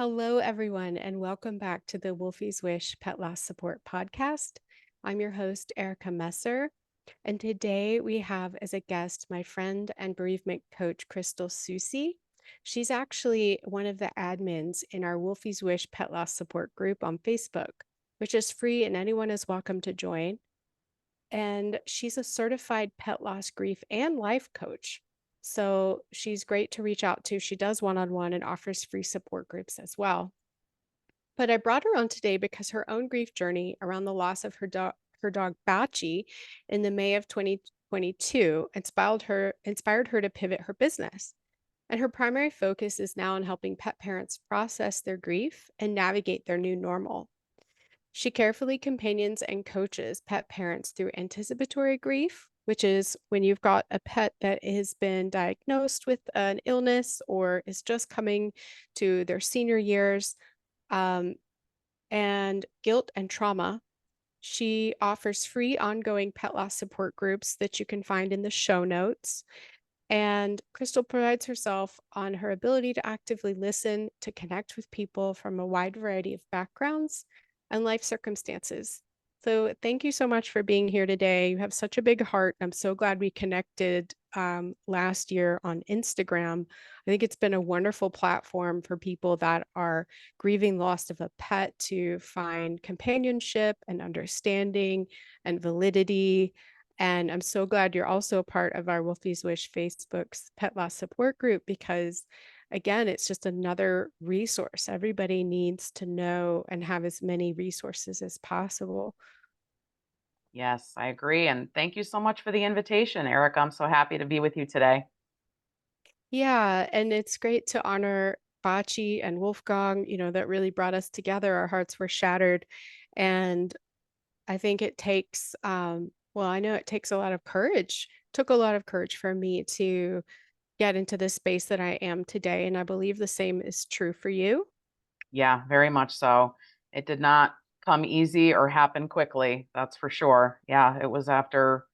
Hello, everyone, and welcome back to the Wolfie's Wish Pet Loss Support Podcast. I'm your host, Erica Messer, and today we have as a guest my friend and bereavement coach, Crystal Soucy. She's actually one of the admins in our Wolfie's Wish Pet Loss Support group on Facebook, which is free and anyone is welcome to join. And she's a certified pet loss, grief, and life coach. So she's great to reach out to. She does one-on-one and offers free support groups as well. But I brought her on today because her own grief journey around the loss of her dog Bachi in the May of 2022 inspired her to pivot her business. And her primary focus is now on helping pet parents process their grief and navigate their new normal. She carefully companions and coaches pet parents through anticipatory grief, which is when you've got a pet that has been diagnosed with an illness or is just coming to their senior years, um, and guilt and trauma. She offers free ongoing pet loss support groups that you can find in the show notes. And Crystal prides herself on her ability to actively listen, to connect with people from a wide variety of backgrounds and life circumstances. So, thank you so much for being here today. You have such a big heart. I'm so glad we connected last year on Instagram. I think it's been a wonderful platform for people that are grieving loss of a pet to find companionship and understanding and validity. And I'm so glad you're also a part of our Wolfie's Wish Facebook's pet loss support group because, again, it's just another resource. Everybody needs to know and have as many resources as possible. Yes, I agree. And thank you so much for the invitation, Eric. I'm so happy to be with you today. Yeah, and it's great to honor Bachi and Wolfgang, that really brought us together. Our hearts were shattered. And I think it takes, well, I know it takes a lot of courage, took a lot of courage for me to get into the space that I am today. And I believe the same is true for you. Yeah, very much so. It did not come easy or happen quickly, that's for sure. Yeah, it was after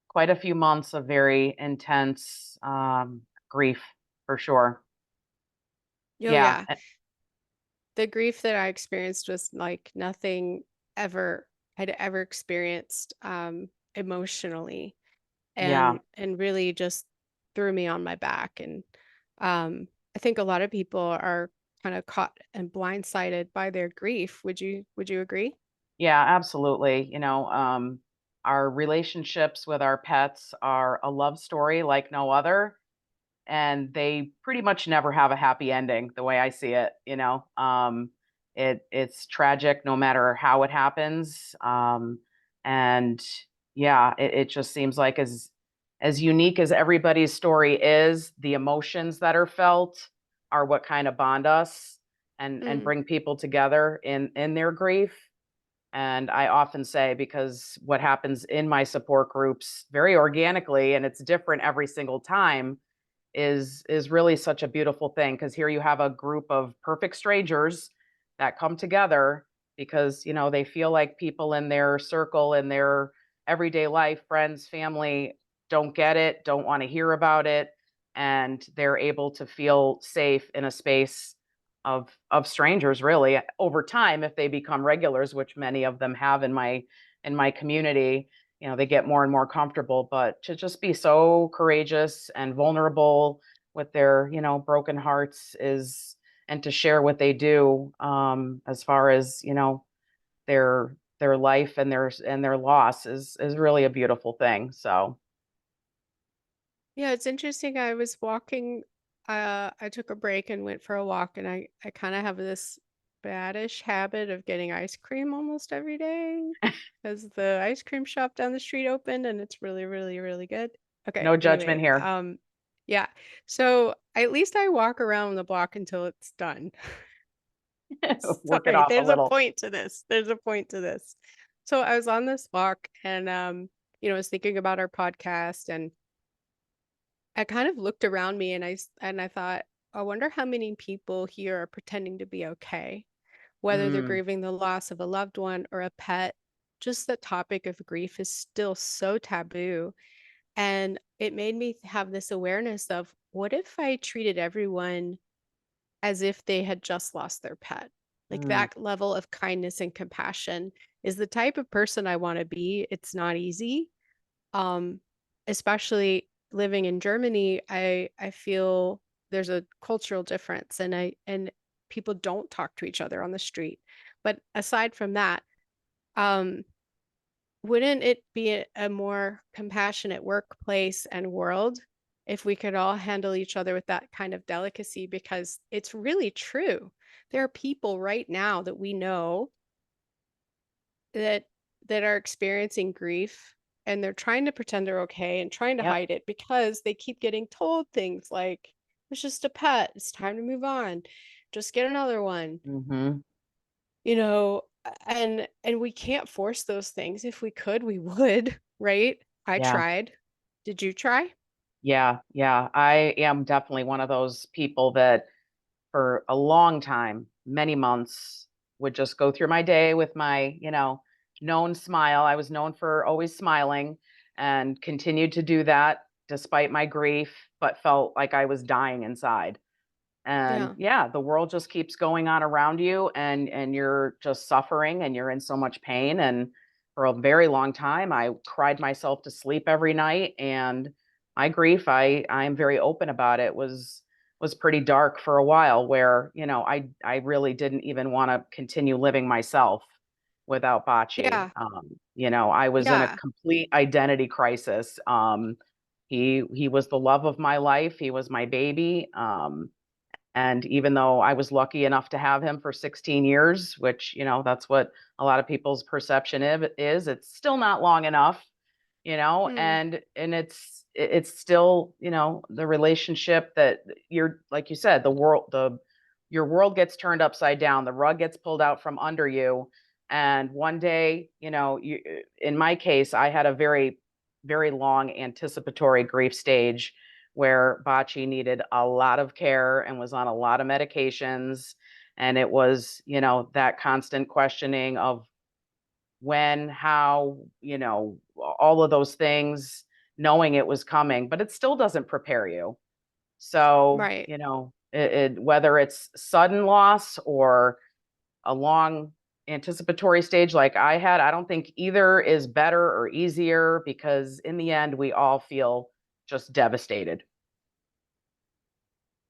quite a few months of very intense grief, for sure. Oh, Yeah, yeah. The grief that I experienced was like nothing ever had ever experienced emotionally, yeah, and really just threw me on my back. And I think a lot of people are kind of caught and blindsided by their grief. Would you agree? yeah, absolutely. Our relationships with our pets are a love story like no other. And they pretty much never have a happy ending the way I see it. It's tragic no matter how it happens. And yeah, it just seems like as unique as everybody's story is, the emotions that are felt are what kind of bond us and Mm. bring people together in their grief. And I often say, because what happens in my support groups very organically, and it's different every single time, is really such a beautiful thing, because here you have a group of perfect strangers that come together because they feel like people in their circle, in their everyday life, friends, family, don't get it, don't want to hear about it, and they're able to feel safe in a space of strangers, really, over time, if they become regulars, which many of them have in my community. They get more and more comfortable. But to just be so courageous and vulnerable with their broken hearts is, and to share what they do, as far as their life and their loss, is really a beautiful thing. So Yeah, it's interesting. I was walking, I took a break and went for a walk, and I kind of have this baddish habit of getting ice cream almost every day because the ice cream shop down the street opened and it's really, really, really good. Okay, no judgment anyway, here. yeah. So at least I walk around the block until it's done. Work it Sorry, off a there's a little. point to this. There's a point to this. So I was on this walk and I was thinking about our podcast, and I kind of looked around me and I thought, I wonder how many people here are pretending to be okay, whether they're Mm, grieving the loss of a loved one or a pet. Just the topic of grief is still so taboo. And it made me have this awareness of what if I treated everyone as if they had just lost their pet. Like Mm, that level of kindness and compassion is the type of person I want to be. It's not easy. Um, Especially living in Germany, I feel there's a cultural difference and people don't talk to each other on the street. But aside from that, um, wouldn't it be a more compassionate workplace and world if we could all handle each other with that kind of delicacy? Because it's really true. There are people right now that we know that are experiencing grief, and they're trying to pretend they're okay and trying to yep. hide it because they keep getting told things like, "It's just a pet. It's time to move on. Just get another one." Mhm. And we can't force those things. If we could, we would, right? I Yeah. tried. Did you try? Yeah, yeah. I am definitely one of those people that for a long time, many months, would just go through my day with my, known smile. I was known for always smiling and continued to do that despite my grief, but felt like I was dying inside. And Yeah. yeah, the world just keeps going on around you and you're just suffering and you're in so much pain. And for a very long time I cried myself to sleep every night. And my grief, I'm very open about it, was pretty dark for a while where, I really didn't even want to continue living myself without Bocce. Yeah. I was in a Yeah. complete identity crisis. He was the love of my life. He was my baby. And even though I was lucky enough to have him for 16 years, which, that's what a lot of people's perception is, it's still not long enough, Mm, and it's still, the relationship that you're, like you said, your world gets turned upside down, the rug gets pulled out from under you. And one day, in my case, I had a very, very long anticipatory grief stage where Bocce needed a lot of care and was on a lot of medications. And it was, that constant questioning of when, how, all of those things, knowing it was coming, but it still doesn't prepare you. So, right. whether it's sudden loss or a long anticipatory stage like I had, I don't think either is better or easier because in the end, we all feel just devastated.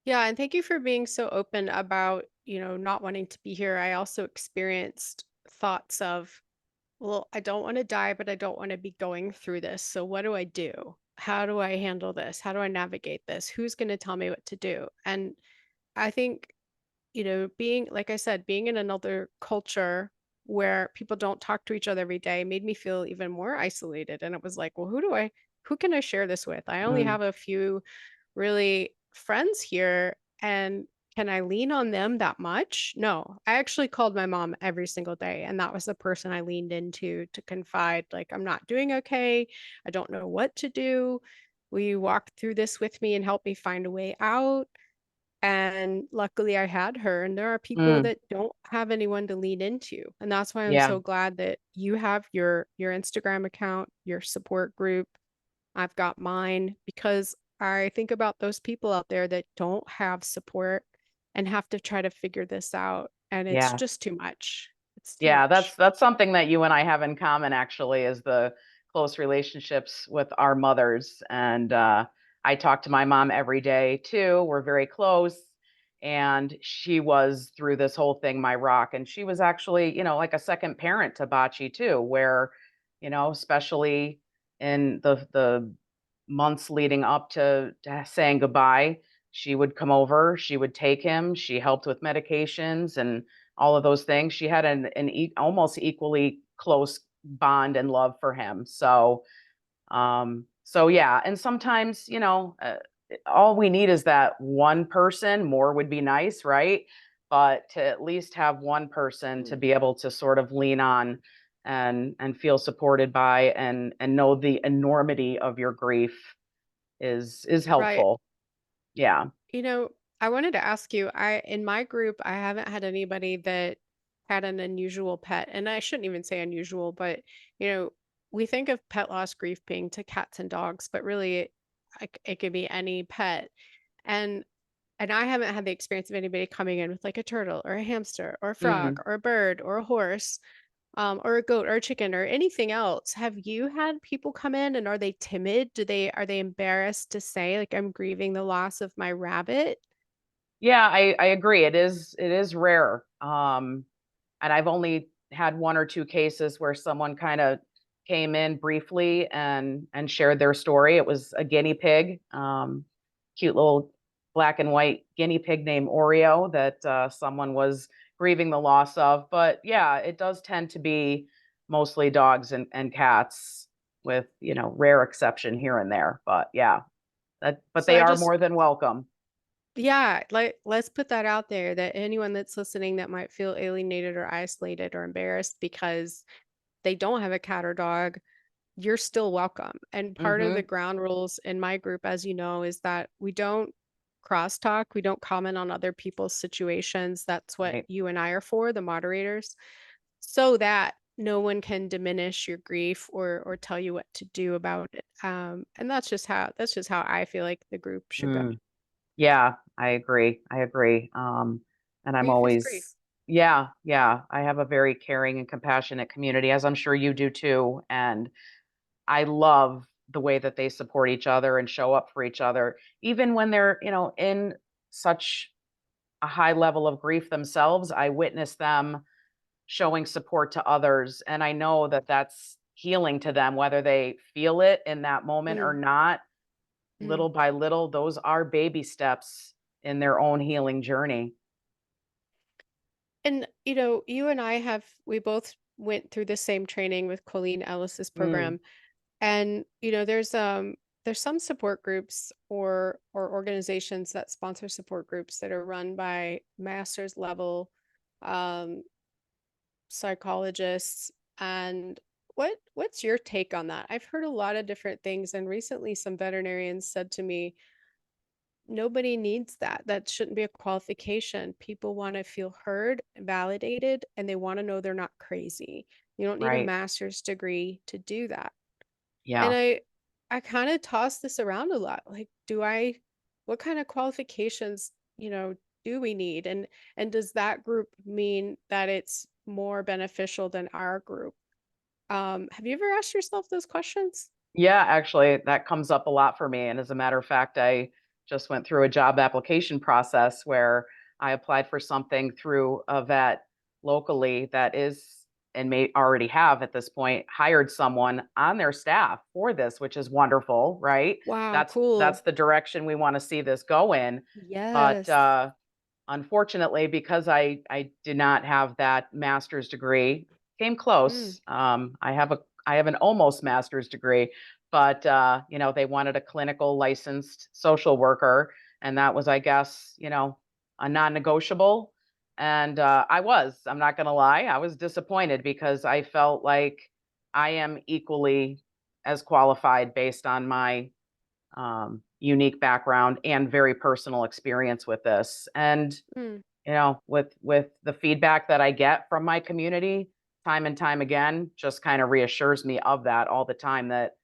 Yeah, and thank you for being so open about, not wanting to be here. I also experienced thoughts of, well, I don't want to die, but I don't want to be going through this. So what do I do? How do I handle this? How do I navigate this? Who's going to tell me what to do? And I think, being, like I said, being in another culture where people don't talk to each other every day made me feel even more isolated. And it was like, well, who can I share this with? I only Mm, have a few really friends here, and can I lean on them that much? No. I actually called my mom every single day, and that was the person I leaned into to confide, like, I'm not doing okay. I don't know what to do. Will you walk through this with me and help me find a way out? And luckily I had her, and there are people mm, that don't have anyone to lean into. And that's why I'm yeah. so glad that you have your Instagram account, your support group. I've got mine because I think about those people out there that don't have support and have to try to figure this out. And it's Yeah. just too much. It's too Yeah, much. that's something that you and I have in common actually is the close relationships with our mothers. And I talk to my mom every day too. We're very close. And she was through this whole thing, my rock. And she was actually, like a second parent to Bocce too, where, especially in the months leading up to saying goodbye, she would come over, she would take him, she helped with medications and all of those things. She had almost equally close bond and love for him. So yeah, and sometimes, all we need is that one person. More would be nice, right? But to at least have one person to Mm. be able to sort of lean on and feel supported by and know the enormity of your grief is Right. helpful. Yeah. You know, I wanted to ask you, I in my group, I haven't had anybody that had an unusual pet. And I shouldn't even say unusual, but you know, we think of pet loss grief being to cats and dogs, but really it could be any pet. And And I haven't had the experience of anybody coming in with like a turtle or a hamster or a frog Mm. or a bird or a horse, or a goat or a chicken or anything else. Have you had people come in and are they timid? Are they embarrassed to say like I'm grieving the loss of my rabbit? Yeah, I agree. It is rare. And I've only had one or two cases where someone kind of came in briefly and shared their story. It was a guinea pig, cute little black and white guinea pig named Oreo that someone was grieving the loss of. But yeah, it does tend to be mostly dogs and cats, with rare exception here and there. But yeah, but So they I are just more than welcome. Yeah, like let's put that out there that anyone that's listening that might feel alienated or isolated or embarrassed because they don't have a cat or dog, you're still welcome. And part of the Hmm. ground rules in my group, as you know, is that we don't crosstalk, we don't comment on other people's situations. That's what Right. you and I are for, the moderators, so that no one can diminish your grief or tell you what to do about it. And that's just how I feel like the group should go. Yeah, I agree. I agree. And I'm Grief is grief. always, yeah, yeah. I have a very caring and compassionate community, as I'm sure you do too. And I love the way that they support each other and show up for each other, even when they're, in such a high level of grief themselves. I witness them showing support to others. And I know that that's healing to them, whether they feel it in that moment or Mm, not. mm. Little by little, those are baby steps in their own healing journey. And, you and I we both went through the same training with Colleen Ellis's Mm, program. And, there's some support groups or organizations that sponsor support groups that are run by master's level um, psychologists. And what's your take on that? I've heard a lot of different things, and recently some veterinarians said to me, nobody needs that. That shouldn't be a qualification. People want to feel heard, validated, and they want to know they're not crazy. You don't need a right. master's degree to do that. And Yeah. I kind of toss this around a lot. Like, what kind of qualifications, do we need? And does that group mean that it's more beneficial than our group? Have you ever asked yourself those questions? Yeah, actually, that comes up a lot for me. And as a matter of fact, I just went through a job application process where I applied for something through a vet locally that is, and may already have at this point, hired someone on their staff for this, which is wonderful, right? Wow, That's cool. the direction we want to see this go in. But Yes. unfortunately, because I did not have that master's degree, came Mm, close. I have an almost master's degree, but they wanted a clinical licensed social worker, and that was, I guess, a non-negotiable. And I'm not going to lie, I was disappointed because I felt like I am equally as qualified based on my unique background and very personal experience with this. And mm. with the feedback that I get from my community time and time again, just kind of reassures me of that all the time, that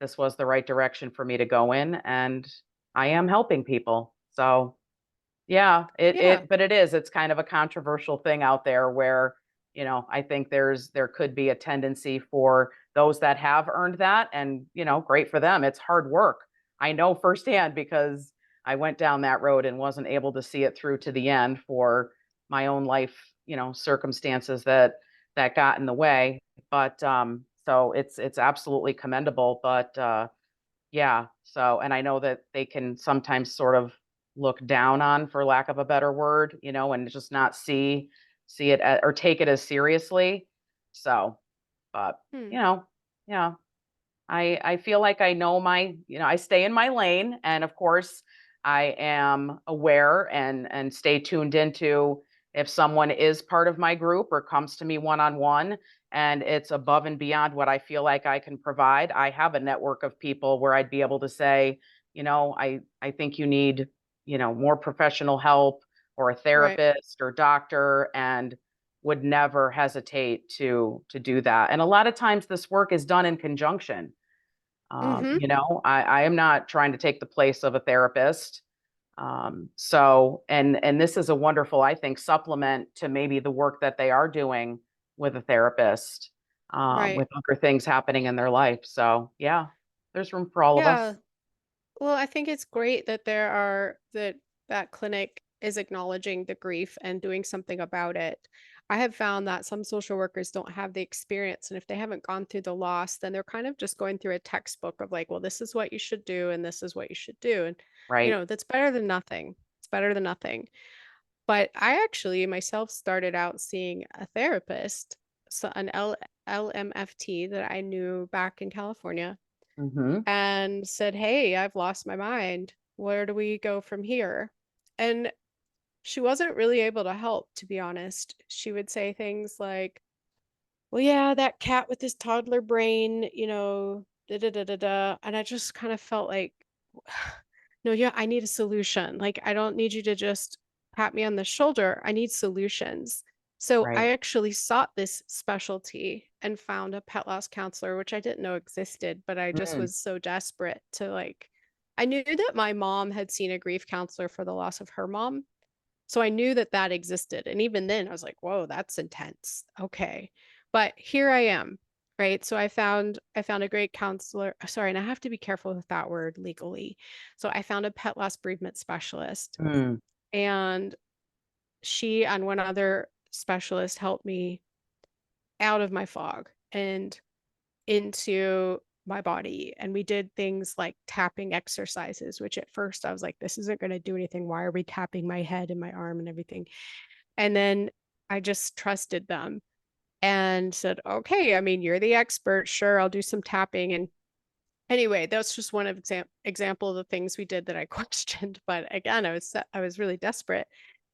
this was the right direction for me to go in, and I am helping people. So yeah, Yeah. but it's kind of a controversial thing out there where, I think there could be a tendency for those that have earned that, and, great for them. It's hard work. I know firsthand because I went down that road and wasn't able to see it through to the end for my own life, circumstances that got in the way. But so it's absolutely commendable, but yeah. So, and I know that they can sometimes sort of look down on, for lack of a better word, and just not see it or take it as seriously. So, but Hmm. you know, yeah, I feel like I know I stay in my lane, and of course I am aware and stay tuned into if someone is part of my group or comes to me one on one and it's above and beyond what I feel like I can provide. I have a network of people where I'd be able to say, I think you need, more professional help, or a Right. therapist or doctor, and would never hesitate to do that. And a lot of times this work is done in conjunction. Mm-hmm. I am not trying to take the place of a therapist. So, and this is a wonderful, I think, supplement to maybe the work that they are doing with a therapist, Right. with other things happening in their life. So, yeah, there's room for all of Yeah. us. Well, I think it's great that that clinic is acknowledging the grief and doing something about it. I have found that some social workers don't have the experience, and if they haven't gone through the loss, then they're kind of just going through a textbook of like, well, this is what you should do and this is what you should do. And Right. that's better than nothing. It's better than nothing. But I actually myself started out seeing a therapist, so an LMFT that I knew back in California Mm-hmm. and said, "Hey, I've lost my mind. Where do we go from here?" And she wasn't really able to help, to be honest. She would say things like, "Well, yeah, that cat with his toddler brain, da da da da da." And I just kind of felt like, no, yeah, I need a solution. Like, I don't need you to just pat me on the shoulder. I need solutions. So I Right. actually sought this specialty and found a pet loss counselor, which I didn't know existed, but I just Mm, was so desperate to like, I knew that my mom had seen a grief counselor for the loss of her mom. So I knew that that existed. And even then I was like, whoa, that's intense. Okay. But here I am. Right. So I found a great counselor. Sorry, and I have to be careful with that word legally. So I found a pet loss bereavement specialist, mm, and she and one other specialist helped me out of my fog and into my body. And we did things like tapping exercises, which at first I was like, this isn't going to do anything. Why are we tapping my head and my arm and everything? And then I just trusted them and said, okay, I mean, you're the expert. Sure, I'll do some tapping. And anyway, that's just one of example of the things we did that I questioned. But again, I was really desperate.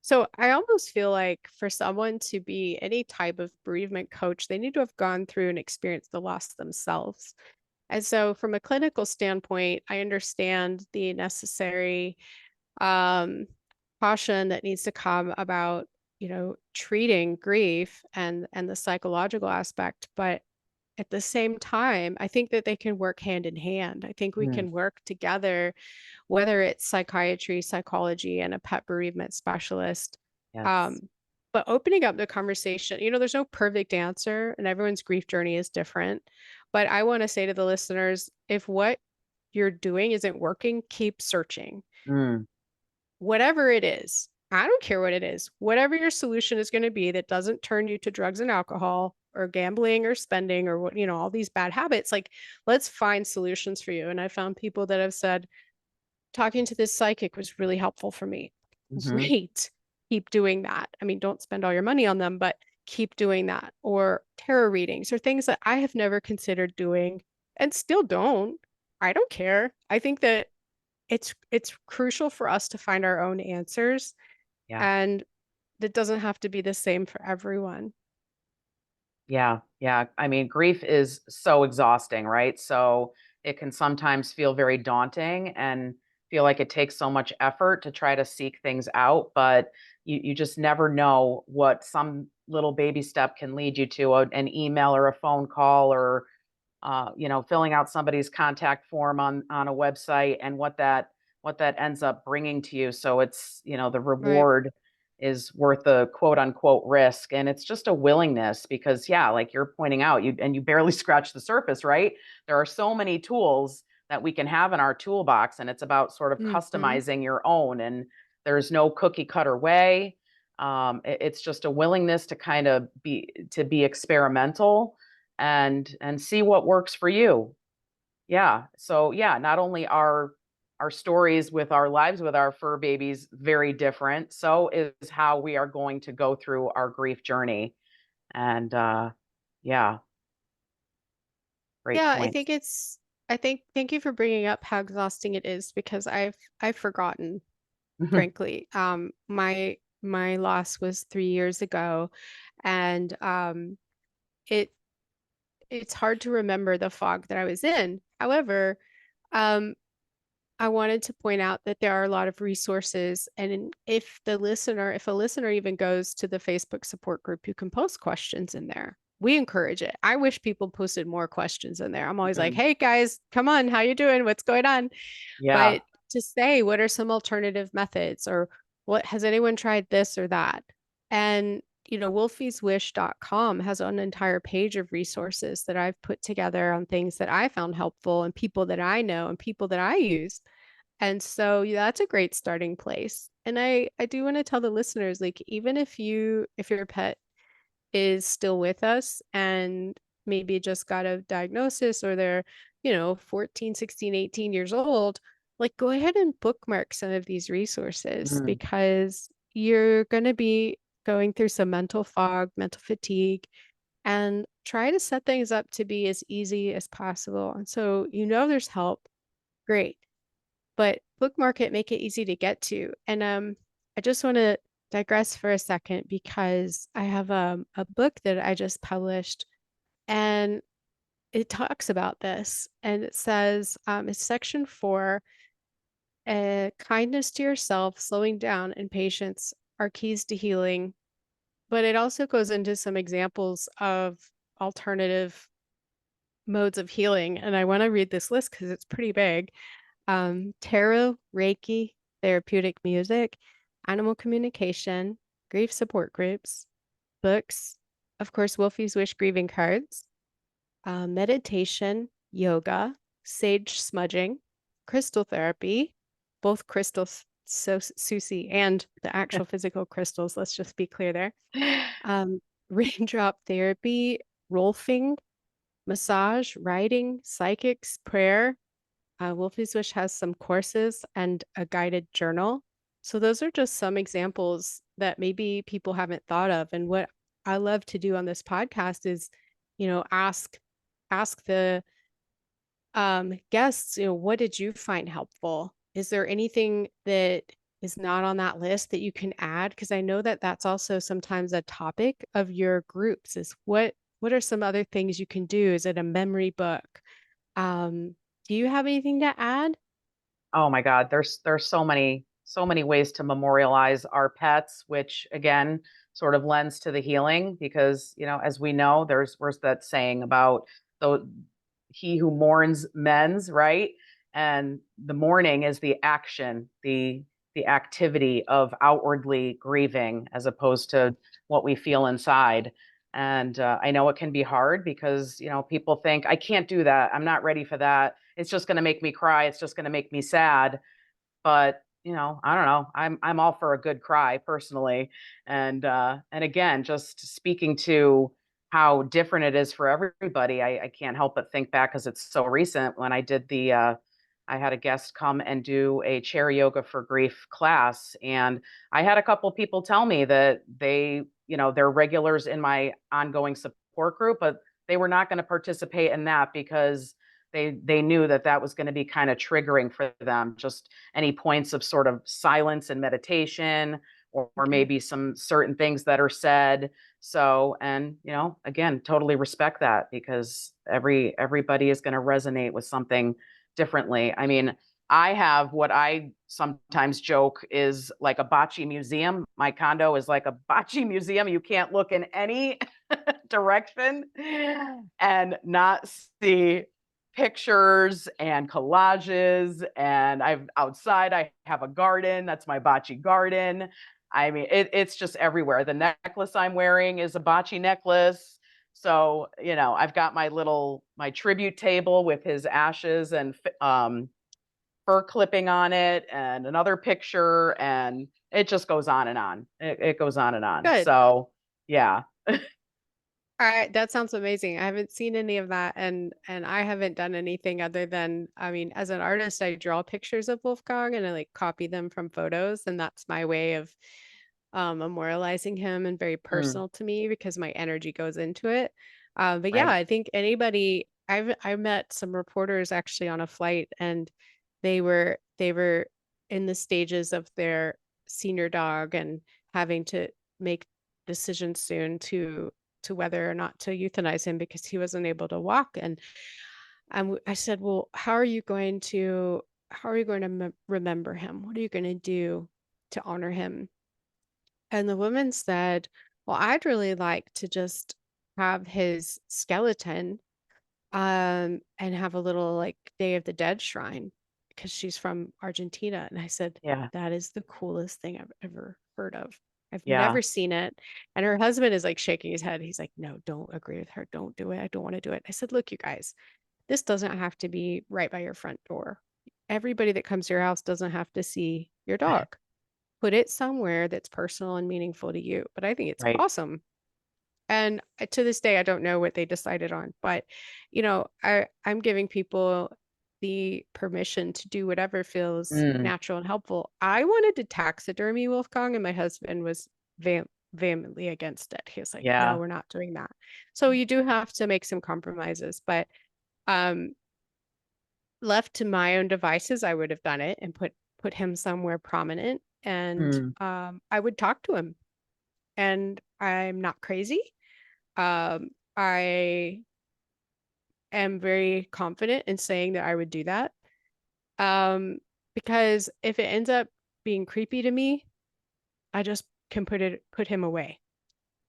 So I almost feel like for someone to be any type of bereavement coach, they need to have gone through and experienced the loss themselves. And so from a clinical standpoint, I understand the necessary um, caution that needs to come about, treating grief and the psychological aspect. But at the same time, I think that they can work hand in hand. I think we mm. can work together, whether it's psychiatry, psychology, and a pet bereavement specialist. Yes. Um, but opening up the conversation, there's no perfect answer, and everyone's grief journey is different. But I want to say to the listeners, if what you're doing isn't working, keep searching. Mm, Whatever it is, I don't care what it is, whatever your solution is going to be that doesn't turn you to drugs and alcohol or gambling or spending or what, all these bad habits, like let's find solutions for you. And I found people that have said, talking to this psychic was really helpful for me. mm-hmm. Great. Keep doing that. I mean, don't spend all your money on them, but keep doing that. Or tarot readings or things that I have never considered doing and still don't. I don't care. I think that it's crucial for us to find our own answers, Yeah. and that doesn't have to be the same for everyone. Yeah, yeah. I mean, grief is so exhausting, right? So it can sometimes feel very daunting and feel like it takes so much effort to try to seek things out, but you just never know what some little baby step can lead you to, an email or a phone call or filling out somebody's contact form on a website and what that ends up bringing to you. So it's, the Right. reward is worth the quote unquote risk. And it's just a willingness because yeah, like you're pointing out, you barely scratch the surface, right? There are so many tools that we can have in our toolbox, and it's about sort of Hmm. customizing your own. And there's no cookie cutter way. It's just a willingness to kind of be experimental and see what works for you. Yeah. So yeah, not only are our stories with our lives with our fur babies very different, so is how we are going to go through our grief journey. And yeah, great Yeah, points. I think thank you for bringing up how exhausting it is because I've forgotten, frankly. My loss was 3 years ago, and it it's hard to remember the fog that I was in. However, um, I wanted to point out that there are a lot of resources, and if a listener even goes to the Facebook support group, you can post questions in there. We encourage it. I wish people posted more questions in there. I'm always like, Mhm. "Hey guys, come on, how you doing? What's going on?" Yeah. But to say, what are some alternative methods, or what has anyone tried this or that? And, wolfieswish.com has an entire page of resources that I've put together on things that I found helpful and people that I know and people that I use. And so, yeah, that's a great starting place. And I do want to tell the listeners, like, even if your pet is still with us and maybe just got a diagnosis, or they're, 14, 16, 18 years old, like, go ahead and bookmark some of these resources, Mm. because you're going to be going through some mental fog, mental fatigue, and try to set things up to be as easy as possible. And so, there's help. Great. But bookmark it, make it easy to get to. And I just want to digress for a second, because I have a book that I just published, and it talks about this. And it says, it's section 4, kindness to yourself, slowing down, and patience are keys to healing. But it also goes into some examples of alternative modes of healing. And I want to read this list because it's pretty big. Tarot, Reiki, therapeutic music, animal communication, grief support groups, books, of course, Wolfie's Wish grieving cards, meditation, yoga, sage smudging, crystal therapy, both Soucy and the actual physical crystals. Let's just be clear there. Raindrop therapy, rolfing, massage, writing, psychics, prayer. Wolfie's Wish has some courses and a guided journal. So those are just some examples that maybe people haven't thought of. And what I love to do on this podcast is, ask the guests, what did you find helpful? Is there anything that is not on that list that you can add? Because I know that that's also sometimes a topic of your groups, is what are some other things you can do? Is it a memory book? Do you have anything to add? Oh my God, there's so many ways to memorialize our pets, which again sort of lends to the healing because as we know, where's that saying about the he who mourns mends, right? And the mourning is the action, the activity of outwardly grieving as opposed to what we feel inside. And I know it can be hard because people think I can't do that. I'm not ready for that. It's just going to make me cry. It's just going to make me sad. But I don't know. I'm all for a good cry personally. And again, just speaking to how different it is for everybody, I can't help but think back because it's so recent when I had a guest come and do a chair yoga for grief class. And I had a couple people tell me that they're regulars in my ongoing support group, but they were not going to participate in that because they knew that that was going to be kind of triggering for them, just any points of sort of silence and meditation, or Okay. maybe some certain things that are said. So, and again, totally respect that because everybody is going to resonate with something differently. I mean, I have what I sometimes joke is like a bocce museum. My condo is like a bocce museum. You can't look in any direction and not see pictures and collages. And I have a garden. That's my bocce garden. I mean, it's just everywhere. The necklace I'm wearing is a bocce necklace. So, I've got my tribute table with his ashes and fur clipping on it and another picture. And it just goes on and on. It goes on and on. Good. So, yeah. All right, that sounds amazing. I haven't seen any of that, and I haven't done anything other than, I mean, as an artist, I draw pictures of Wolfgang and I like copy them from photos, and that's my way of memorializing him, and very Mm, personal to me because my energy goes into it. But yeah, right. I think I met some reporters actually on a flight, and they were in the stages of their senior dog and having to make decisions soon to whether or not to euthanize him because he wasn't able to walk. And I said, well, how are you going to remember him? What are you going to do to honor him? And the woman said, well, I'd really like to just have his skeleton and have a little like Day of the Dead shrine. because she's from Argentina. And I said, Yeah. that is the coolest thing I've ever heard of. I've Yeah. never seen it. And her husband is like shaking his head. He's like, no, don't agree with her. Don't do it. I don't want to do it. I said, look, you guys, this doesn't have to be right by your front door. Everybody that comes to your house doesn't have to see your dog. Put it somewhere that's personal and meaningful to you. But I think it's Right. awesome. And to this day, I don't know what they decided on, but I'm giving people the permission to do whatever feels Mm, natural and helpful. I wanted to taxidermy Wolfgang, and my husband was vehemently against it. He was like, "No, yeah. we're not doing that." So you do have to make some compromises, but um, left to my own devices, I would have done it and put him somewhere prominent, and Mm, I would talk to him. And I'm not crazy. I am very confident in saying that I would do that. Um, because if it ends up being creepy to me, I just can put him away.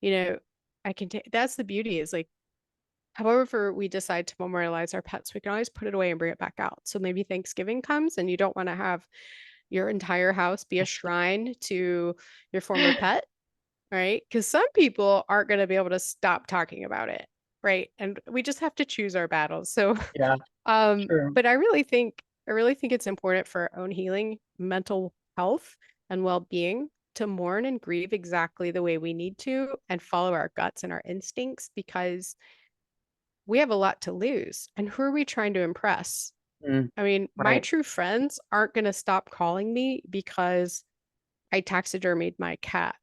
You know, I can take that's the beauty is like however we decide to memorialize our pets, we can always put it away and bring it back out. So maybe Thanksgiving comes and you don't want to have your entire house be a shrine to your former pet, right? Because some people aren't going to be able to stop talking about it, right? And we just have to choose our battles. So, yeah. True. but I really think it's important for our own healing, mental health, and well-being to mourn and grieve exactly the way we need to and follow our guts and our instincts because we have a lot to lose. And who are we trying to impress? Mm, I mean, my right. true friends aren't going to stop calling me because I taxidermied my cat.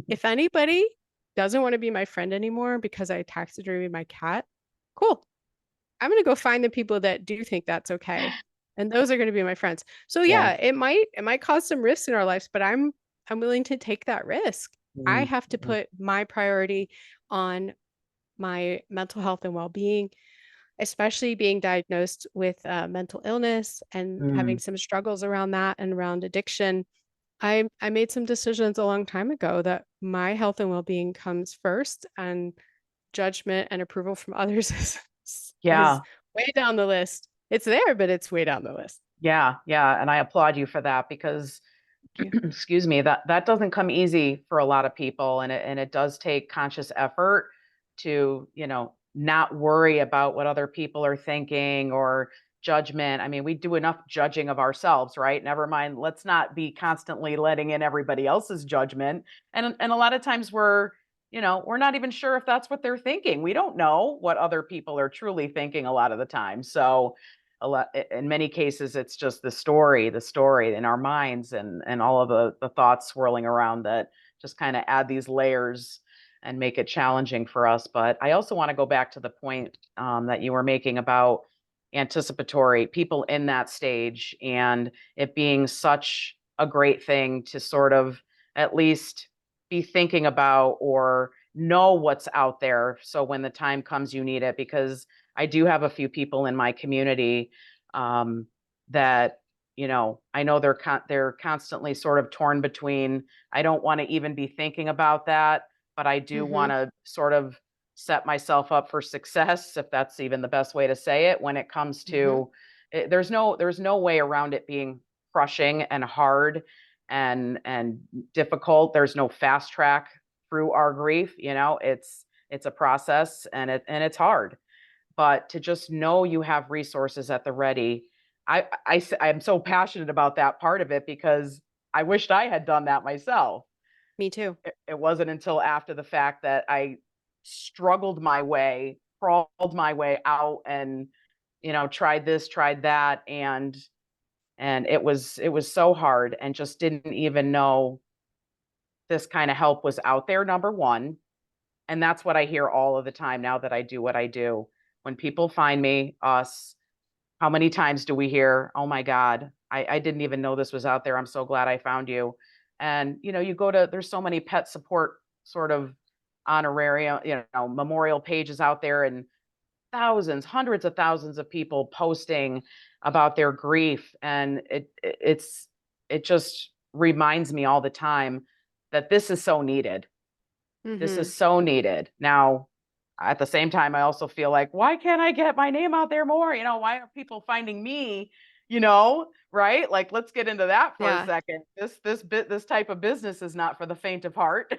If anybody doesn't want to be my friend anymore because I taxidermied my cat, cool. I'm going to go find the people that do think that's okay. And those are going to be my friends. So Yeah. yeah, it might cause some risks in our lives, but I'm willing to take that risk. I Mm, have to mm, put my priority on my mental health and well-being, especially being diagnosed with mental illness and having mm. some struggles around that and around addiction. I made some decisions a long time ago that my health and well-being comes first, and judgment and approval from others is Yeah. way down the list. It's there, but it's way down the list. Yeah. Yeah. And I applaud you for that because Thank you. excuse me, that doesn't come easy for a lot of people, and it does take conscious effort to, not worry about what other people are thinking or judgment. I mean, we do enough judging of ourselves, right? Never mind, let's not be constantly letting in everybody else's judgment. And a lot of times we're not even sure if that's what they're thinking. We don't know what other people are truly thinking a lot of the time. So in many cases it's just the story in our minds, and all of the thoughts swirling around that just kind of add these layers and make it challenging for us. But I also want to go back to the point that you were making about anticipatory people in that stage, and it being such a great thing to sort of at least be thinking about or know what's out there, so when the time comes you need it. Because I do have a few people in my community um, that I know they're constantly sort of torn between, I don't want to even be thinking about that, but I do Mm-hmm. want to sort of set myself up for success, if that's even the best way to say it, when it comes Mm-hmm. to there's no way around it being crushing and hard and difficult. There's no fast track through our grief. It's a process, and it's hard, but to just know you have resources at the ready. I'm so passionate about that part of it because I wished I had done that myself. Me too. It wasn't until after the fact that I struggled my way, crawled my way out, and tried this, tried that, and it was so hard, and just didn't even know this kind of help was out there, number one. And that's what I hear all of the time now that I do what I do. When people find me, us, how many times do we hear, "Oh my God, I didn't even know this was out there. I'm so glad I found you." And you go to there's so many pet support sort of honorarium, memorial pages out there, and thousands, hundreds of thousands of people posting about their grief. And it just reminds me all the time that this is so needed. This Mm-hmm. is so needed. Now, at the same time, I also feel like, why can't I get my name out there more? Why are people finding me right? Like, let's get into that for a Yeah. second. This type of business is not for the faint of heart.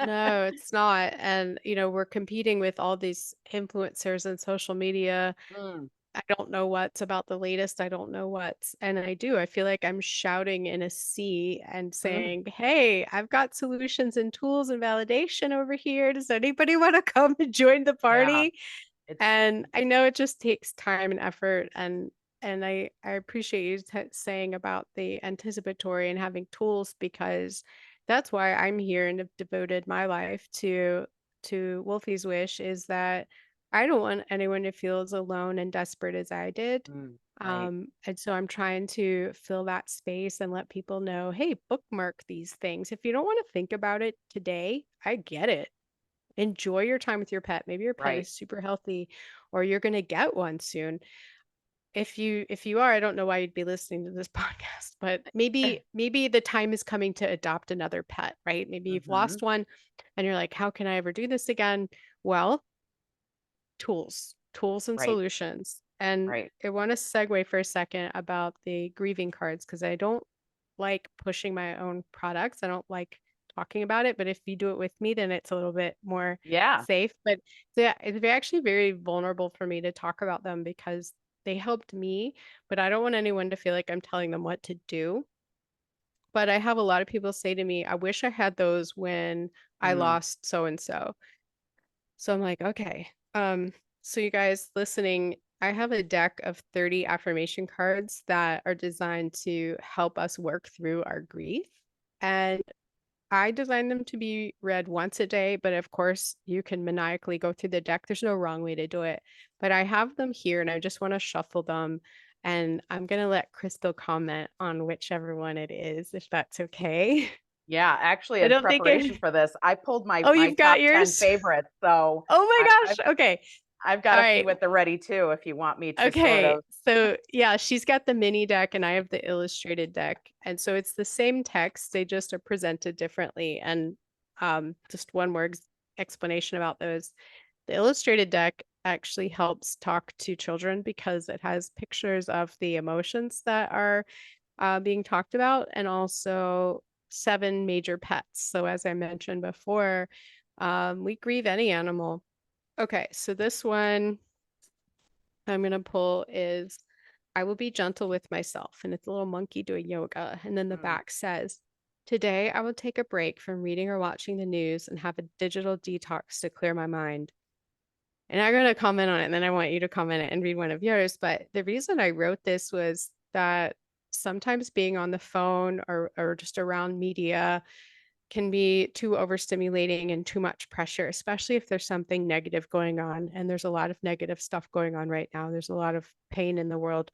No, it's not. And, we're competing with all these influencers and social media. Mm, I don't know what's about the latest. I don't know what's, and I do. I feel like I'm shouting in a sea and mm, saying, "Hey, I've got solutions and tools and validation over here. Does anybody want to come and join the yeah, party?" it's And I know it just takes time and effort, and I appreciate you saying about the anticipatory and having tools, because that's why I'm here and have devoted my life to Wolfie's Wish, is that I don't want anyone to feel as alone and desperate as I did. right. And so I'm trying to fill that space and let people know, hey, bookmark these things. If you don't want to think about it today, I get it. Enjoy your time with your pet. Maybe your pet Right. is super healthy or you're going to get one soon. If you are, I don't know why you'd be listening to this podcast, but maybe the time is coming to adopt another pet, right? Maybe you've Hmm. lost one and you're like, how can I ever do this again? Well, tools and Right. solutions. And Right. I want to segue for a second about the grieving cards, because I don't like pushing my own products. I don't like talking about it, but if you do it with me, then it's a little bit more Yeah. safe. But yeah, it's actually very vulnerable for me to talk about them because they helped me, but I don't want anyone to feel like I'm telling them what to do. But I have a lot of people say to me, I wish I had those when I Mm, lost so and so. So I'm like, okay. So you guys listening, I have a deck of 30 affirmation cards that are designed to help us work through our grief. And I designed them to be read once a day, but of course you can maniacally go through the deck. There's no wrong way to do it. But I have them here and I just want to shuffle them. And I'm gonna let Crystal comment on whichever one it is, if that's okay. yeah. Actually, I in don't think preparation it. for this, I pulled my Oh, my you've got top 10 yours? favorites. So Oh my I, I've gosh. Okay. I've got All a few right. at the ready too, if you want me to sort Okay, of. so yeah, she's got the mini deck and I have the illustrated deck. And so it's the same text, they just are presented differently. And just one more explanation about those. The illustrated deck actually helps talk to children because it has pictures of the emotions that are being talked about, and also 7 major pets. So as I mentioned before, we grieve any animal. Okay, so this one I'm gonna pull is I will be gentle with myself. And it's a little monkey doing yoga. And then the Mm, back says, today I will take a break from reading or watching the news and have a digital detox to clear my mind. And I'm going to comment on it. And then I want you to comment it and read one of yours. But the reason I wrote this was that sometimes being on the phone or just around media can be too overstimulating and too much pressure, especially if there's something negative going on. And there's a lot of negative stuff going on right now. There's a lot of pain in the world.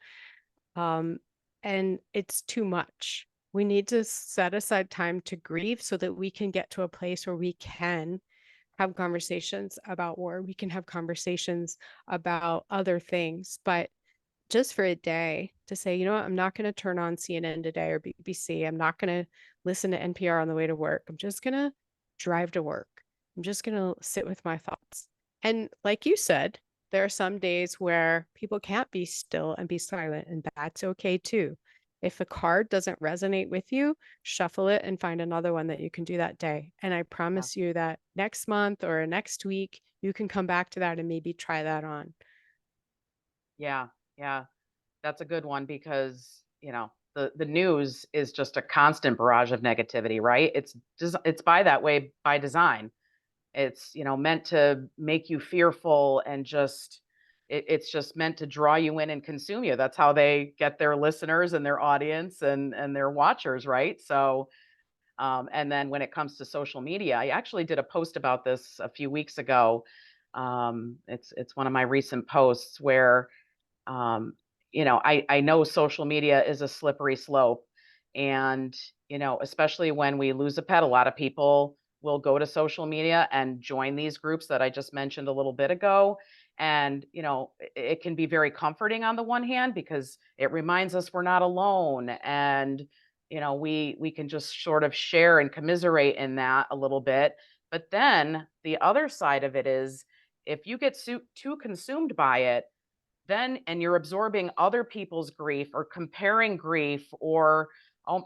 Um, and it's too much. We need to set aside time to grieve so that we can get to a place where we can have conversations about war. We can have conversations about other things, but just for a day to say, you know what, I'm not going to turn on CNN today or BBC. I'm not going to listen to NPR on the way to work. I'm just going to drive to work. I'm just going to sit with my thoughts. And like you said, there are some days where people can't be still and be silent, and that's okay too. If a card doesn't resonate with you, shuffle it and find another one that you can do that day. And I yeah. promise you that next month or next week, you can come back to that and maybe try that on. Yeah. Yeah. That's a good one because, the news is just a constant barrage of negativity, right? It's by that way by design. It's, meant to make you fearful and it's just meant to draw you in and consume you. That's how they get their listeners and their audience and their watchers, right? So, and then when it comes to social media, I actually did a post about this a few weeks ago. It's one of my recent posts where um, I know social media is a slippery slope. And, especially when we lose a pet, a lot of people will go to social media and join these groups that I just mentioned a little bit ago. And, it can be very comforting on the one hand because it reminds us we're not alone. And, we can just sort of share and commiserate in that a little bit. But then the other side of it is if you get too consumed by it, then and you're absorbing other people's grief or comparing grief or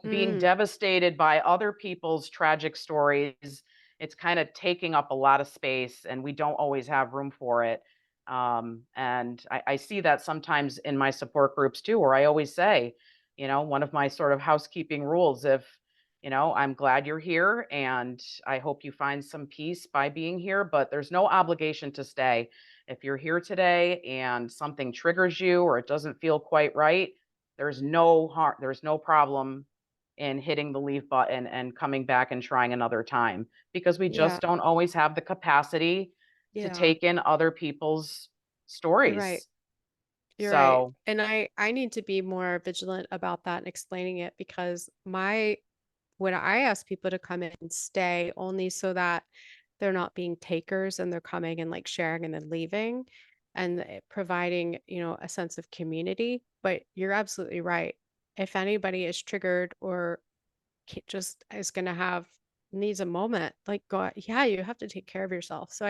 being Mm, devastated by other people's tragic stories, it's kind of taking up a lot of space and we don't always have room for it. And I see that sometimes in my support groups too, where I always say, one of my sort of housekeeping rules, if, I'm glad you're here and I hope you find some peace by being here, but there's no obligation to stay. If you're here today and something triggers you or it doesn't feel quite right, there's no harm, there's no problem in hitting the leave button and coming back and trying another time because we yeah, just don't always have the capacity to yeah. take in other people's You're right. stories. You're right. So, And I need to be more vigilant about that and explaining it because my when I ask people to come in and stay only so that they're not being takers and they're coming and like sharing and then leaving and providing, a sense of community. But you're absolutely right. If anybody is triggered or just is going to have needs a moment, like go, yeah, you have to take care of yourself. So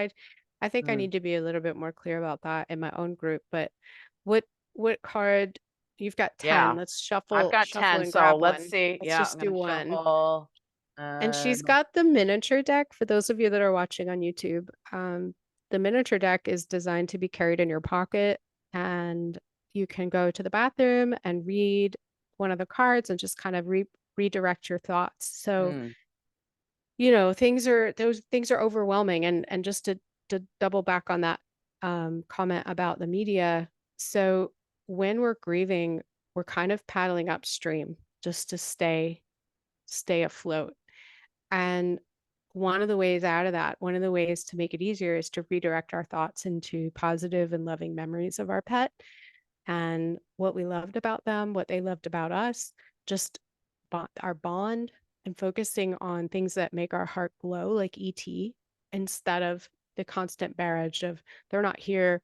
I think I mm, need to be a little bit more clear about that in my own group. But what what card you've got 10. yeah, Let's I've got shuffle 10. and So grab let's one. see. Let's Yeah, I'm just going do to one. shuffle. And she's Um, got the miniature deck for those of you that are watching on YouTube. The miniature deck is designed to be carried in your pocket, and you can go to the bathroom and read one of the cards and just kind of redirect your thoughts. So, mm, those things are overwhelming. And just to double back on that comment about the media. So when we're grieving, we're kind of paddling upstream just to stay afloat. And one of the ways out of that, one of the ways to make it easier is to redirect our thoughts into positive and loving memories of our pet and what we loved about them, what they loved about us, just our bond and focusing on things that make our heart glow, like ET, instead of the constant barrage of they're not here,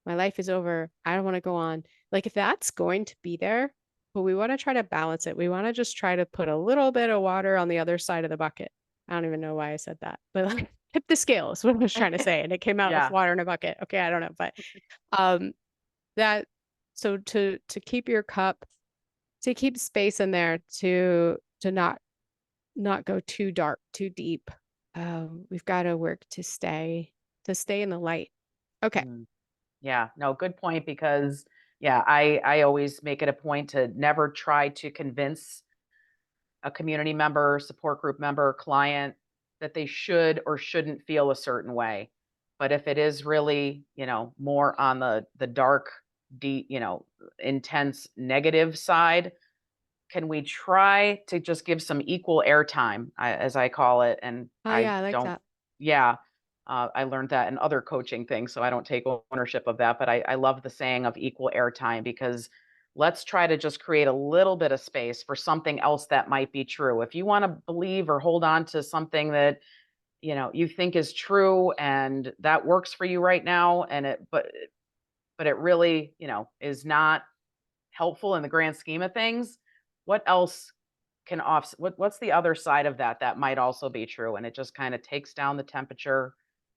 my life is over, I don't want to go on. Like if that's going to be there, but we want to try to balance it. We want to just try to put a little bit of water on the other side of the bucket. I don't even know why I said that, but like tip the scale is what I was trying to say. And it came out with yeah. water in a bucket. Okay, I don't know. But um that so to keep your cup, to keep space in there, to not go too dark, too deep. We've got to work to stay in the light. Okay. Mm. Yeah, no, good point because yeah, I always make it a point to never try to convince a community member, support group member, client that they should or shouldn't feel a certain way. But if it is really, more on the dark, deep, intense negative side, can we try to just give some equal airtime, as I call it? And Oh I yeah, I like don't, that. yeah, I learned that in other coaching things, so I don't take ownership of that. But I love the saying of equal airtime because let's try to just create a little bit of space for something else that might be true. If you want to believe or hold on to something that you think is true and that works for you right now, and but it really is not helpful in the grand scheme of things, what else can offset what's the other side of that that might also be true? And it just kind of takes down the temperature,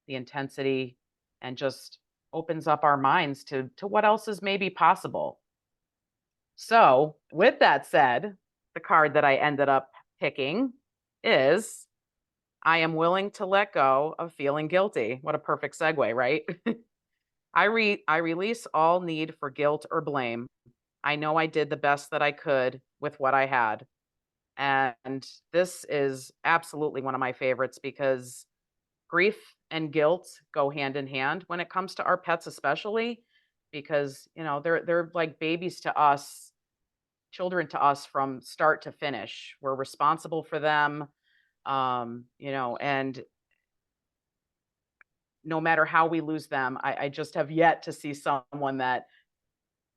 the intensity, and just opens up our minds to what else is maybe possible. So, with that said, the card that I ended up picking is I am willing to let go of feeling guilty. What a perfect segue, right? I release all need for guilt or blame. I know I did the best that I could with what I had. And this is absolutely one of my favorites because grief and guilt go hand in hand when it comes to our pets, especially because, they're like babies to us, children to us from start to finish. We're responsible for them. And no matter how we lose them, I just have yet to see someone that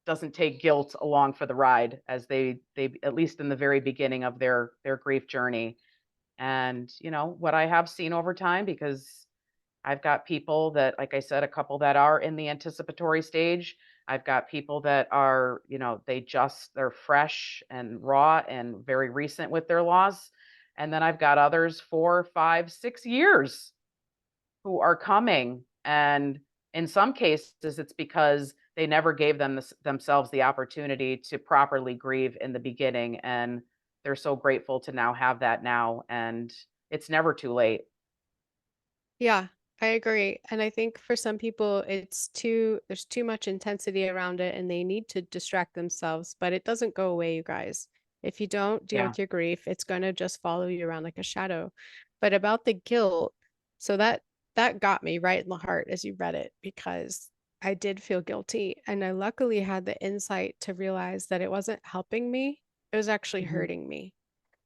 doesn't take guilt along for the ride as they at least in the very beginning of their grief journey. And what I have seen over time, because I've got people that, like I said, a couple that are in the anticipatory stage. I've got people that are, they're fresh and raw and very recent with their loss. And then I've got others 4, 5, 6 years who are coming. And in some cases, it's because they never gave themselves the opportunity to properly grieve in the beginning, and they're so grateful to now have that now, and it's never too late. Yeah, I agree. And I think for some people there's too much intensity around it and they need to distract themselves, but it doesn't go away, you guys. If you don't deal Yeah. with your grief, it's going to just follow you around like a shadow. But about the guilt, so that got me right in the heart as you read it because I did feel guilty and I luckily had the insight to realize that it wasn't helping me, it was actually Mhm. hurting me.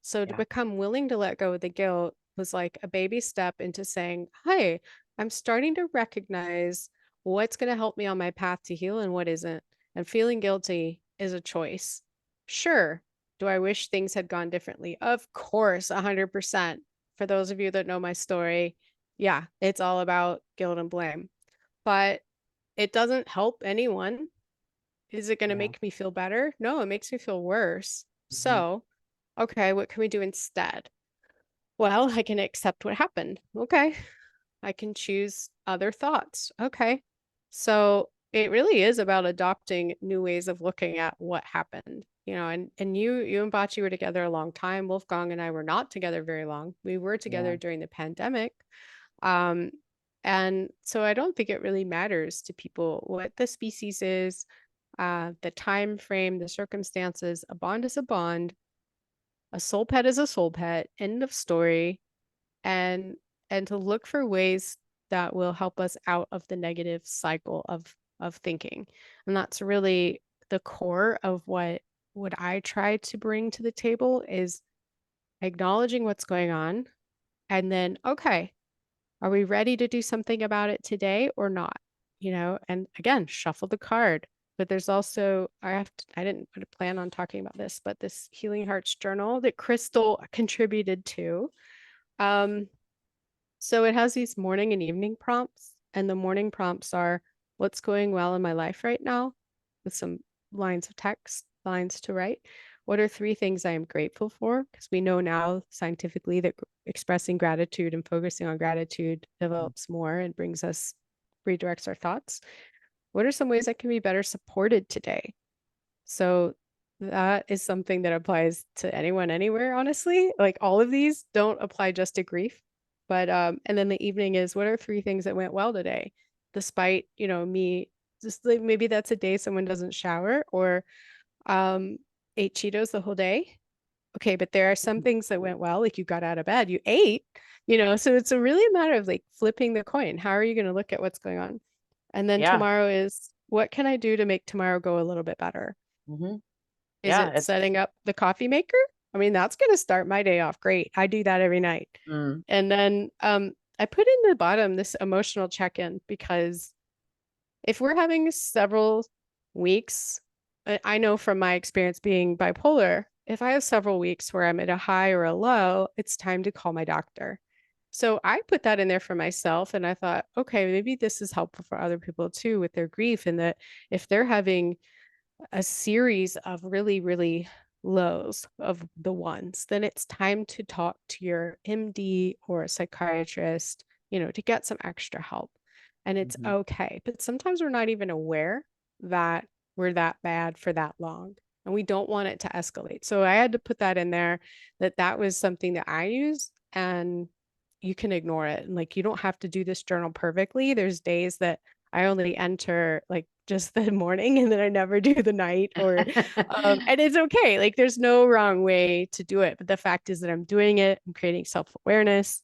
So to Yeah. become willing to let go of the guilt was like a baby step into saying, "Hey, I'm starting to recognize what's going to help me on my path to heal and what isn't." And feeling guilty is a choice. Sure. Do I wish things had gone differently? Of course, 100%. For those of you that know my story, yeah, it's all about guilt and blame. But it doesn't help anyone. Is it going to Yeah. make me feel better? No, it makes me feel worse. Mhm. So, okay, what can we do instead? Well, I can accept what happened. Okay. I can choose other thoughts. Okay. So it really is about adopting new ways of looking at what happened. And you and Bachi were together a long time. Wolfgang and I were not together very long. We were Yeah. together during the pandemic. Um, and so I don't think it really matters to people what the species is, the time frame, the circumstances. A bond is a bond. A soul pet is a soul pet. End of story. and and to look for ways that will help us out of the negative cycle of thinking. And that's really the core of what I try to bring to the table is acknowledging what's going on and then okay, are we ready to do something about it today or not? And again, shuffle the card. But there's also I didn't plan on talking about this, but this Healing Hearts journal that Crystal contributed to. Um, so it has these morning and evening prompts, and the morning prompts are what's going well in my life right now with some lines of text, lines to write. What are three things I am grateful for? Because we know now scientifically that expressing gratitude and focusing on gratitude Mm. develops more and redirects our thoughts. What are some ways I can be better supported today? So that is something that applies to anyone anywhere, honestly. Like all of these don't apply just to grief. But and then the evening is what are three things that went well today? Despite, me just like maybe that's a day someone doesn't shower or um ate Cheetos the whole day. Okay, but there are some things that went well, like you got out of bed, you ate, so it's a really matter of like flipping the coin. How are you going to look at what's going on? And then Yeah. tomorrow is what can I do to make tomorrow go a little bit better? Mhm. Is Yeah, it it's setting up the coffee maker? I mean, that's going to start my day off great. I do that every night. mm, And then I put in the bottom this emotional check-in because if we're having several weeks, I know from my experience being bipolar, if I have several weeks where I'm at a high or a low, it's time to call my doctor. So I put that in there for myself and I thought, okay, maybe this is helpful for other people too with their grief and that if they're having a series of really, really lows of the ones, then it's time to talk to your MD or a psychiatrist, to get some extra help. And it's mhm, okay. But sometimes we're not even aware that we're that bad for that long. And we don't want it to escalate. So I had to put that in there that was something that I use and you can ignore it. And like you don't have to do this journal perfectly. There's days that I only enter like just the morning and then I never do the night or and it's okay. Like there's no wrong way to do it. But the fact is that I'm doing it, I'm creating self-awareness.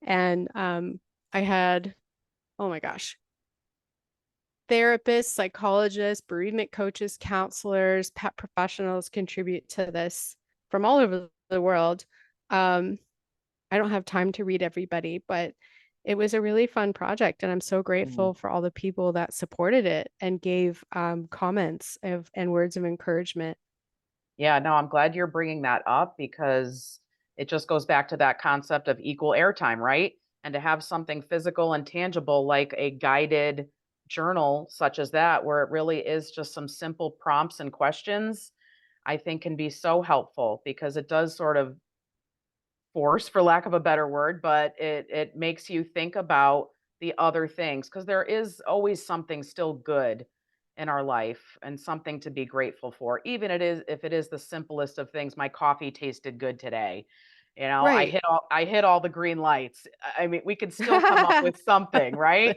And I had, oh my gosh, therapists, psychologists, bereavement coaches, counselors, pet professionals contribute to this from all over the world. Um, I don't have time to read everybody, but it was a really fun project. And I'm so mm. grateful for all the people that supported it and gave comments and words of encouragement. Yeah, no, I'm glad you're bringing that up because it just goes back to that concept of equal airtime, right? And to have something physical and tangible like a guided journal such as that, where it really is just some simple prompts and questions, I think can be so helpful because it does sort of force, for lack of a better word, but it makes you think about the other things because there is always something still good in our life and something to be grateful for. Even it is if it is the simplest of things, my coffee tasted good today. You know, Right. I hit all the green lights. I mean, we could still come up with something, right?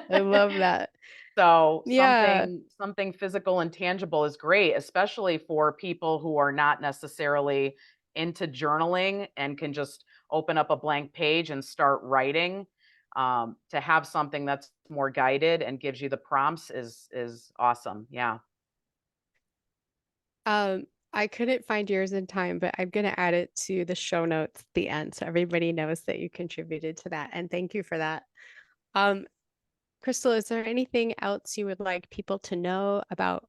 I love that. So Yeah, something physical and tangible is great, especially for people who are not necessarily into journaling and can just open up a blank page and start writing. To have something that's more guided and gives you the prompts is awesome. Yeah. I couldn't find yours in time, but I'm gonna add it to the show notes at the end so everybody knows that you contributed to that, and thank you for that. Um, Crystal, is there anything else you would like people to know about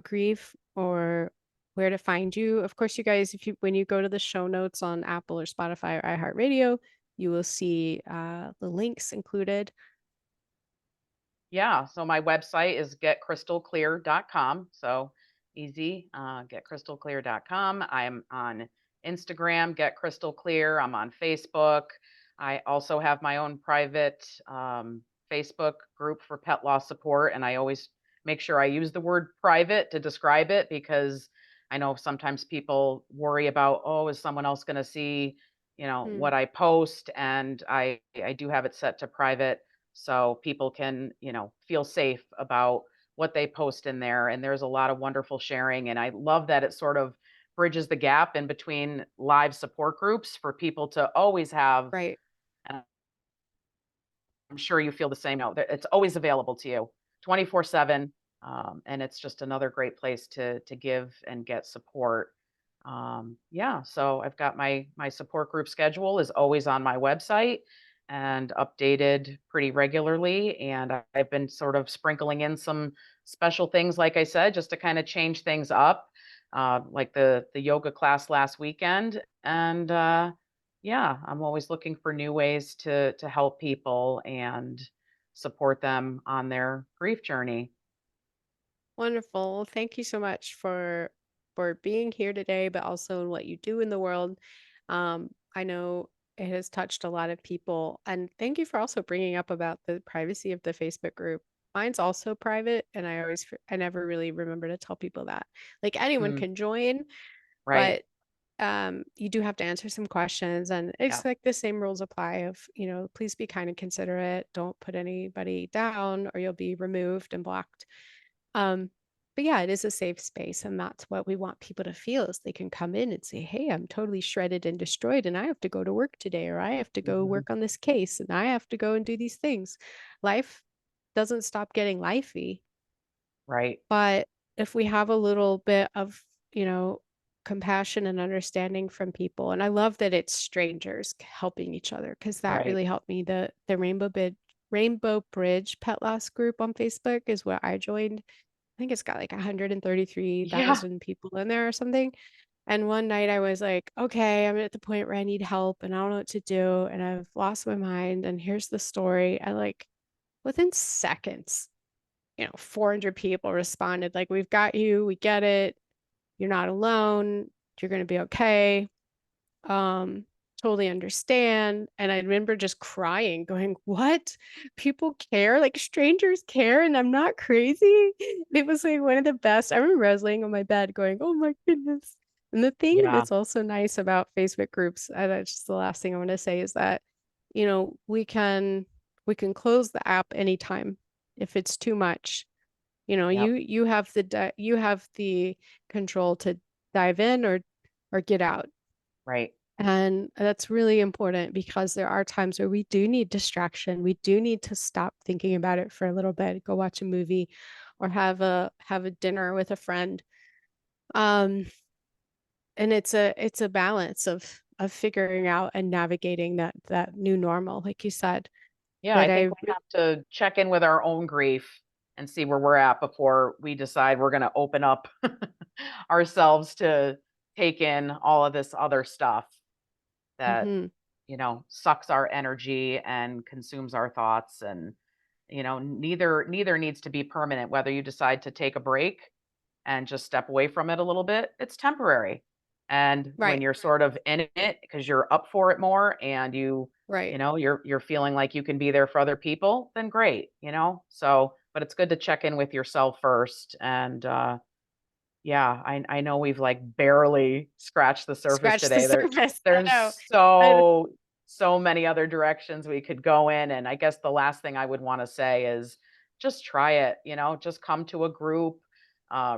grief or where to find you? Of course, you guys, if you when you go to the show notes on Apple or Spotify or iHeartRadio, you will see the links included. Yeah, so my website is getcrystalclear.com. So easy, getcrystalclear.com. I'm on Instagram, Get Crystal Clear. I'm on Facebook. I also have my own private Facebook group for pet loss support. And I always make sure I use the word private to describe it because I know sometimes people worry about, oh, is someone else going to see, Hmm, what I post? And I do have it set to private so people can, feel safe about what they post in there. And there's a lot of wonderful sharing. And I love that it sort of bridges the gap in between live support groups for people to always have. right. And I'm sure you feel the same. No, that it's always available to you 24/7. And it's just another great place to give and get support. Yeah, so I've got my support group schedule is always on my website and updated pretty regularly. And I've been sort of sprinkling in some special things, like I said, just to kind of change things up, like the yoga class last weekend. And yeah, I'm always looking for new ways to help people and support them on their grief journey. Wonderful. Well, thank you so much for being here today, but also in what you do in the world. I know it has touched a lot of people, and thank you for also bringing up about the privacy of the Facebook group. Mine's also private, and I never really remember to tell people that. Like anyone Mm, can join, right. but you do have to answer some questions, and Yeah. it's like the same rules apply of, please be kind and considerate. Don't put anybody down, or you'll be removed and blocked. Um, but yeah, it is a safe space, and that's what we want people to feel is they can come in and say, "Hey, I'm totally shredded and destroyed, and I have to go to work today, or I have to go Mhm. work on this case, and I have to go and do these things." Life doesn't stop getting lifey, Right. but if we have a little bit of, you know, compassion and understanding from people, and I love that it's strangers helping each other because that Right. really helped me. The Rainbow Bridge Pet Loss group on Facebook is what I joined. I think it's got like Yeah. 133,000 people in there or something. And one night I was like, okay, I'm at the point where I need help and I don't know what to do. And I've lost my mind. And here's the story. I like within seconds, 400 people responded, like, we've got you. We get it. You're not alone. You're going to be okay. Um, totally understand. And I remember just crying, going, "What? People care? Like strangers care, and I'm not crazy?" It was like one of the best. I remember I was laying on my bed going, "Oh my goodness." And the thing Yeah. that's also nice about Facebook groups, and that's just the last thing I want to say is that, we can close the app anytime if it's too much. Yep. You have the control to dive in or get out. Right. And that's really important because there are times where we do need distraction. We do need to stop thinking about it for a little bit, go watch a movie or have a dinner with a friend. Um, and it's a balance of figuring out and navigating that new normal, like you said, Yeah, I that think I we have to check in with our own grief and see where we're at before we decide we're gonna open up ourselves to take in all of this other stuff that, Mhm, sucks our energy and consumes our thoughts. And, neither needs to be permanent, whether you decide to take a break and just step away from it a little bit, it's temporary. And when right, you're sort of in it because you're up for it more and right. you're feeling like you can be there for other people, then great. So but it's good to check in with yourself first. And yeah, I know we've like barely scratched the surface Scratch the today. surface. I There's know. I so many other directions we could go in, and I guess the last thing I would want to say is just try it, just come to a group,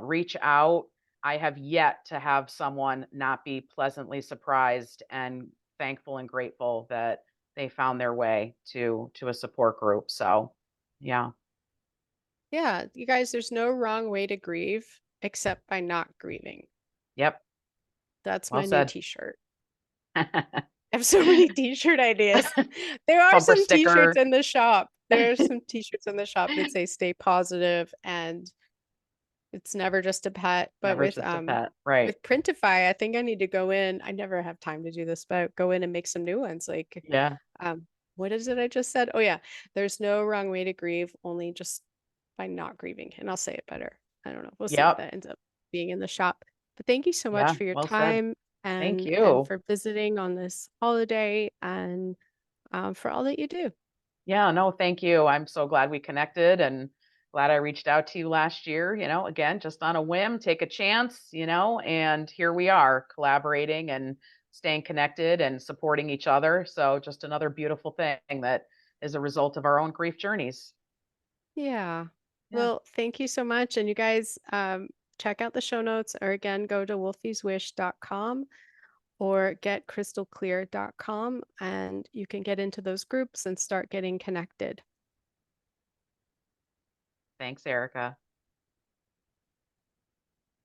reach out. I have yet to have someone not be pleasantly surprised and thankful and grateful that they found their way to a support group. So, yeah. Yeah, you guys, there's no wrong way to grieve except by not grieving. Yep. That's Well my new said. t-shirt. I have so many t-shirt ideas. There are Bumper some t-shirts sticker. in the shop. There are some t-shirts in the shop that say stay positive and it's never just a pet. But Never just a pet. Right. with Printify, I think I need to go in. I never have time to do this, but go in and make some new ones. Like Yeah. um what is it I just said? Oh yeah. There's no wrong way to grieve, only just by not grieving. And I'll say it better. I don't know. We'll see what Yep. that ends up being in the shop. But thank you so much Yeah. for your Well said. time Thank and you. for visiting on this holiday and for all that you do. Yeah, no, thank you. I'm so glad we connected and glad I reached out to you last year, again, just on a whim, take a chance, and here we are collaborating and staying connected and supporting each other. So just another beautiful thing that is a result of our own grief journeys. Yeah. Yeah. Well, thank you so much. And you guys check out the show notes or again, go to wolfieswish.com or getcrystalclear.com and you can get into those groups and start getting connected. Thanks, Erica.